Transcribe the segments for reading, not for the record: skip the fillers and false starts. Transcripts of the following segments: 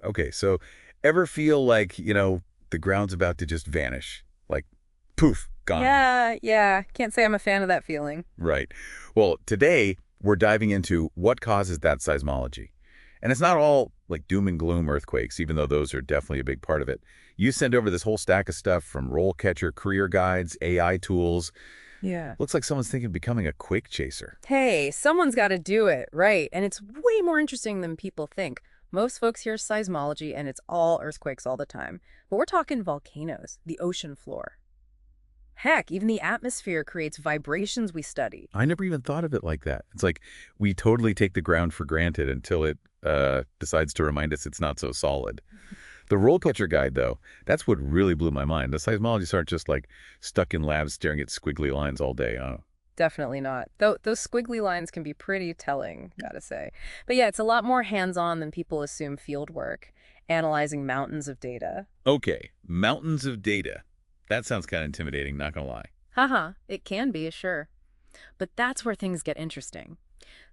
Okay, so ever feel like, the ground's about to just vanish? Like, poof, gone. Yeah. Can't say I'm a fan of that feeling. Right. Well, today we're diving into what causes that seismology. And it's not all like doom and gloom earthquakes, even though those are definitely a big part of it. You send over this whole stack of stuff from RoleCatcher career guides, AI tools. Yeah. Looks like someone's thinking of becoming a quake chaser. Hey, someone's got to do it, right? And it's way more interesting than people think. Most folks hear seismology and it's all earthquakes all the time. But we're talking volcanoes, the ocean floor. Heck, even the atmosphere creates vibrations we study. I never even thought of it like that. It's like we totally take the ground for granted until it decides to remind us it's not so solid. The RoleCatcher guide, though, that's what really blew my mind. The seismologists aren't just like stuck in labs staring at squiggly lines all day. Definitely not. Though those squiggly lines can be pretty telling, gotta say. But yeah, it's a lot more hands-on than people assume field work, analyzing mountains of data. Okay, mountains of data. That sounds kind of intimidating, not gonna lie. Haha, it can be, sure. But that's where things get interesting.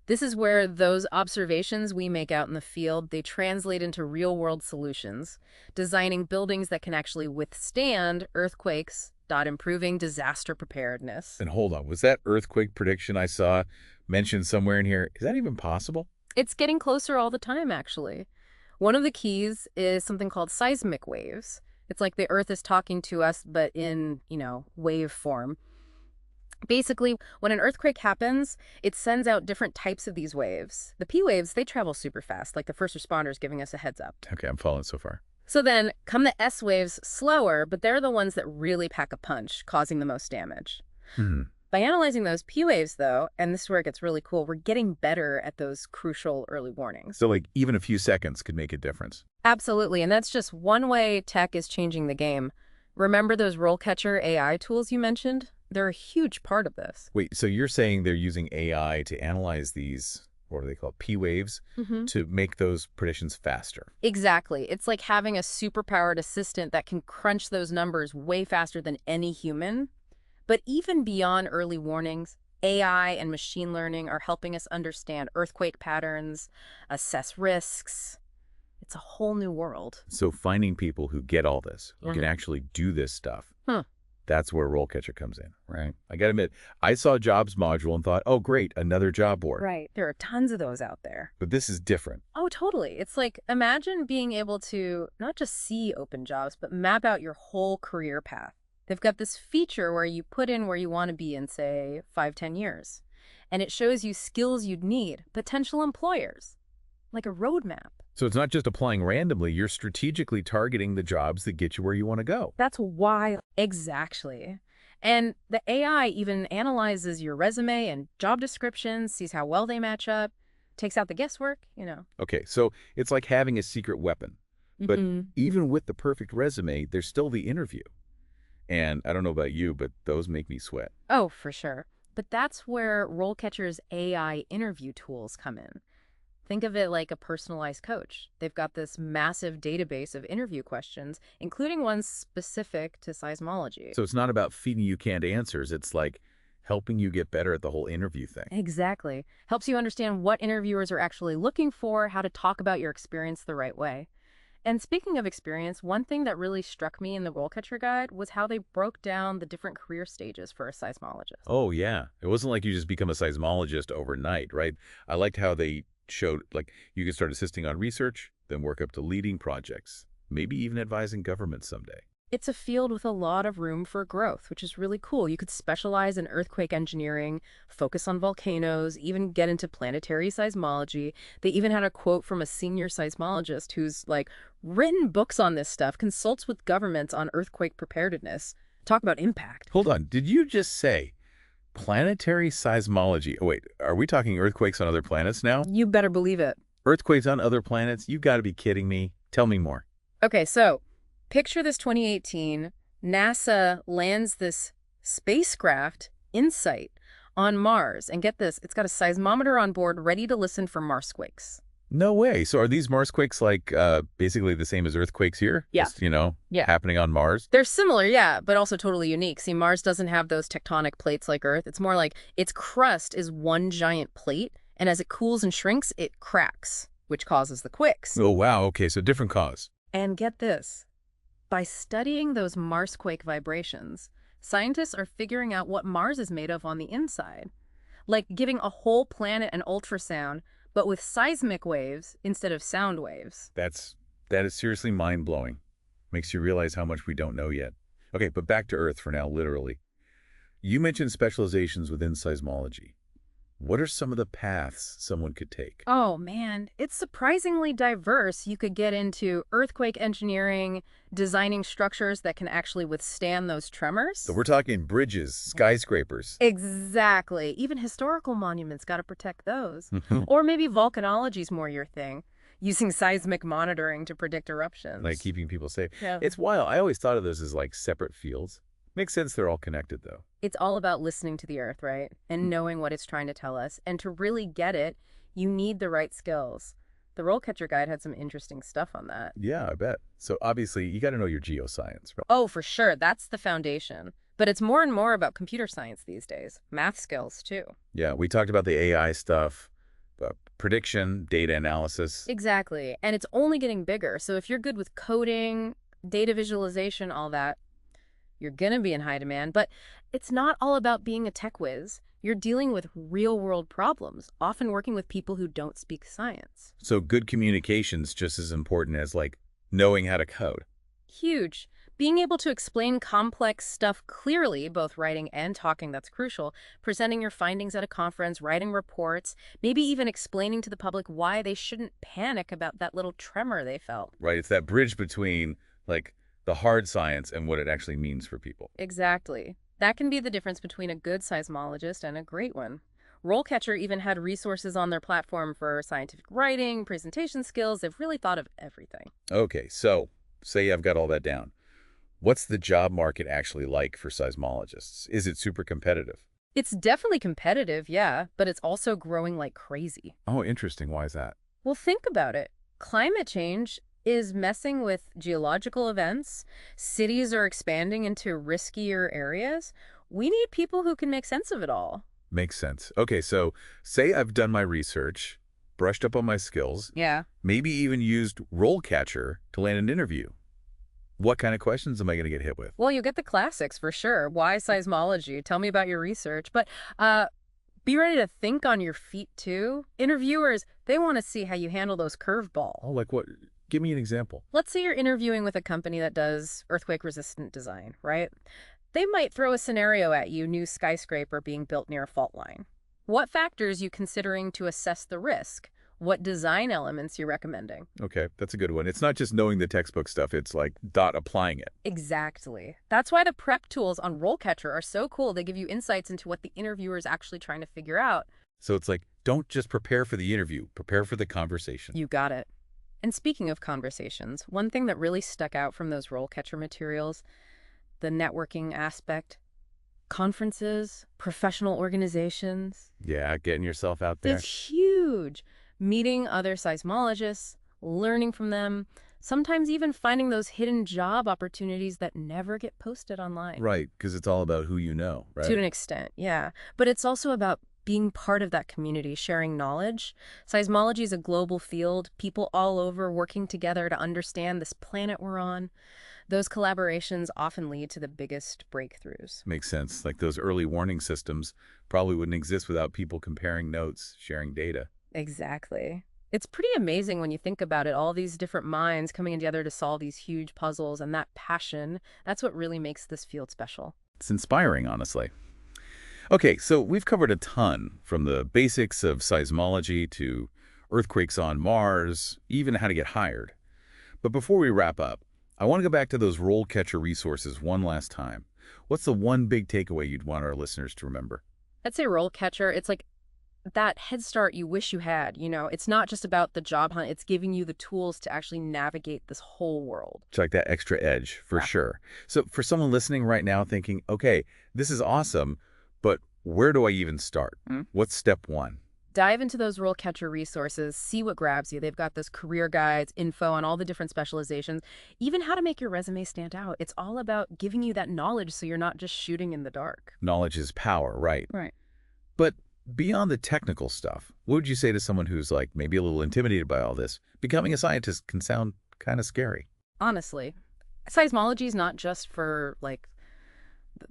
This is where those observations we make out in the field, they translate into real-world solutions, designing buildings that can actually withstand earthquakes, improving disaster preparedness. And hold on, was that earthquake prediction I saw mentioned somewhere in here? Is that even possible? It's getting closer all the time, actually. One of the keys is something called seismic waves. It's like the Earth is talking to us, but in, wave form. Basically, when an earthquake happens, it sends out different types of these waves. The P waves, they travel super fast, like the first responders giving us a heads up. Okay, I'm following so far. So then come the S waves slower, but they're the ones that really pack a punch, causing the most damage. Hmm. By analyzing those P waves, though, and this is where it gets really cool, we're getting better at those crucial early warnings. So like even a few seconds could make a difference. Absolutely, and that's just one way tech is changing the game. Remember those RoleCatcher AI tools you mentioned? They're a huge part of this. Wait, so you're saying they're using AI to analyze these, what do they call it, P waves, to make those predictions faster? Exactly. It's like having a superpowered assistant that can crunch those numbers way faster than any human. But even beyond early warnings, AI and machine learning are helping us understand earthquake patterns, assess risks. It's a whole new world. So finding people who get all this, who can actually do this stuff, that's where RoleCatcher comes in, right? I got to admit, I saw jobs module and thought, oh, great, another job board. Right. There are tons of those out there. But this is different. Oh, totally. It's like, imagine being able to not just see open jobs, but map out your whole career path. They've got this feature where you put in where you want to be in, say, 5-10 years. And it shows you skills you'd need, potential employers, like a roadmap. So it's not just applying randomly, you're strategically targeting the jobs that get you where you want to go. That's wild. Exactly. And the AI even analyzes your resume and job descriptions, sees how well they match up, takes out the guesswork. Okay, so it's like having a secret weapon. But even with the perfect resume, there's still the interview. And I don't know about you, but those make me sweat. Oh, for sure. But that's where RoleCatcher's AI interview tools come in. Think of it like a personalized coach. They've got this massive database of interview questions, including ones specific to seismology. So it's not about feeding you canned answers. It's like helping you get better at the whole interview thing. Exactly. Helps you understand what interviewers are actually looking for, how to talk about your experience the right way. And speaking of experience, one thing that really struck me in the RoleCatcher guide was how they broke down the different career stages for a seismologist. Oh, yeah. It wasn't like you just become a seismologist overnight, right? I liked how they showed, like, you could start assisting on research, then work up to leading projects, maybe even advising governments someday. It's a field with a lot of room for growth, which is really cool. You could specialize in earthquake engineering, focus on volcanoes, even get into planetary seismology. They even had a quote from a senior seismologist who's like written books on this stuff, consults with governments on earthquake preparedness. Talk about impact. Hold on. Did you just say planetary seismology? Oh, wait, are we talking earthquakes on other planets now? You better believe it. Earthquakes on other planets? You got to be kidding me. Tell me more. Okay, so picture this 2018, NASA lands this spacecraft, InSight, on Mars. And get this, it's got a seismometer on board ready to listen for Marsquakes. No way. So are these Marsquakes like basically the same as earthquakes here? Yeah. Just, happening on Mars? They're similar, yeah, but also totally unique. See, Mars doesn't have those tectonic plates like Earth. It's more like its crust is one giant plate, and as it cools and shrinks, it cracks. which causes the quakes. Oh, wow. Okay, so different cause. And get this. By studying those Marsquake vibrations, scientists are figuring out what Mars is made of on the inside. Like giving a whole planet an ultrasound, but with seismic waves instead of sound waves. That is seriously mind-blowing. Makes you realize how much we don't know yet. Okay, but back to Earth for now, literally. You mentioned specializations within seismology. What are some of the paths someone could take? Oh man, it's surprisingly diverse. You could get into earthquake engineering, designing structures that can actually withstand those tremors. So we're talking bridges, skyscrapers. Exactly. Even historical monuments, got to protect those. Or maybe volcanology's more your thing, using seismic monitoring to predict eruptions. Like keeping people safe. Yeah. It's wild. I always thought of those as like separate fields. Makes sense they're all connected, though. It's all about listening to the Earth, right? And knowing what it's trying to tell us. And to really get it, you need the right skills. The RoleCatcher Guide had some interesting stuff on that. Yeah, I bet. So obviously, you got to know your geoscience, right? Oh, for sure. That's the foundation. But it's more and more about computer science these days. Math skills, too. Yeah, we talked about the AI stuff, prediction, data analysis. Exactly. And it's only getting bigger. So if you're good with coding, data visualization, all that, you're going to be in high demand. But it's not all about being a tech whiz. You're dealing with real-world problems, often working with people who don't speak science. So good communication's just as important as, like, knowing how to code. Huge. Being able to explain complex stuff clearly, both writing and talking, that's crucial. Presenting your findings at a conference, writing reports, maybe even explaining to the public why they shouldn't panic about that little tremor they felt. Right, it's that bridge between, like, the hard science and what it actually means for people. Exactly. That can be the difference between a good seismologist and a great one. RoleCatcher even had resources on their platform for scientific writing, presentation skills. They've really thought of everything. Okay, so say I've got all that down. What's the job market actually like for seismologists? Is it super competitive? It's definitely competitive, yeah, but it's also growing like crazy. Oh, interesting. Why is that? Well, think about it. Climate change is messing with geological events. Cities are expanding into riskier areas. We need people who can make sense of it all. Makes sense. Okay, so say I've done my research, brushed up on my skills, Yeah. maybe even used RoleCatcher to land an interview. What kind of questions am I going to get hit with? Well, you get the classics for sure. Why seismology? Tell me about your research. But be ready to think on your feet, too. Interviewers, they want to see how you handle those curveballs. Oh, like what? Give me an example. Let's say you're interviewing with a company that does earthquake-resistant design, right? They might throw a scenario at you, new skyscraper being built near a fault line. What factors you considering to assess the risk? What design elements you're recommending? Okay, that's a good one. It's not just knowing the textbook stuff, it's like applying it. Exactly. That's why the prep tools on RoleCatcher are so cool. They give you insights into what the interviewer is actually trying to figure out. So it's like, don't just prepare for the interview, prepare for the conversation. You got it. And speaking of conversations, one thing that really stuck out from those RoleCatcher materials, the networking aspect, conferences, professional organizations. Yeah, getting yourself out there. It's huge. Meeting other seismologists, learning from them, sometimes even finding those hidden job opportunities that never get posted online. Right, because it's all about who you know, right? To an extent, yeah. But it's also about being part of that community, sharing knowledge. Seismology is a global field, people all over working together to understand this planet we're on. Those collaborations often lead to the biggest breakthroughs. Makes sense. Like those early warning systems probably wouldn't exist without people comparing notes, sharing data. Exactly. It's pretty amazing when you think about it, all these different minds coming together to solve these huge puzzles, and that passion, that's what really makes this field special. It's inspiring, honestly. Okay, so we've covered a ton, from the basics of seismology to earthquakes on Mars, even how to get hired. But before we wrap up, I want to go back to those RoleCatcher resources one last time. What's the one big takeaway you'd want our listeners to remember? I'd say RoleCatcher, it's like that head start you wish you had. You know, it's not just about the job hunt, it's giving you the tools to actually navigate this whole world. It's like that extra edge, for Yeah. sure. So for someone listening right now thinking, okay, this is awesome, but where do I even start? What's step one? Dive into those RoleCatcher resources, see what grabs you. They've got those career guides, info on all the different specializations, even how to make your resume stand out. It's all about giving you that knowledge so you're not just shooting in the dark. Knowledge is power, right? Right. But Beyond the technical stuff, what would you say to someone who's like maybe a little intimidated by all this? Becoming a scientist can sound kind of scary. Honestly, seismology is not just for, like,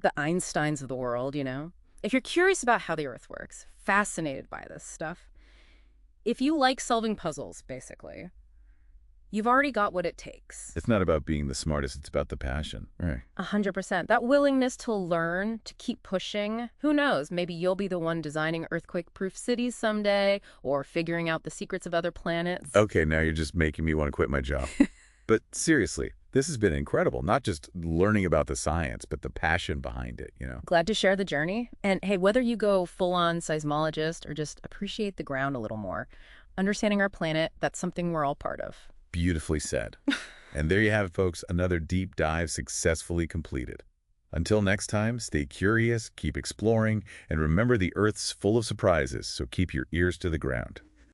the Einsteins of the world, you know? If you're curious about how the Earth works, fascinated by this stuff, if you like solving puzzles, basically, you've already got what it takes. It's not about being the smartest, it's about the passion. Right. 100%. That willingness to learn, to keep pushing. Who knows? Maybe you'll be the one designing earthquake-proof cities someday, or figuring out the secrets of other planets. Okay, now you're just making me want to quit my job. But seriously, this has been incredible. Not just learning about the science, but the passion behind it. Glad to share the journey. And hey, whether you go full-on seismologist or just appreciate the ground a little more, understanding our planet, that's something we're all part of. Beautifully said. And there you have it, folks, another deep dive successfully completed. Until next time, stay curious, keep exploring, and remember the Earth's full of surprises, so keep your ears to the ground.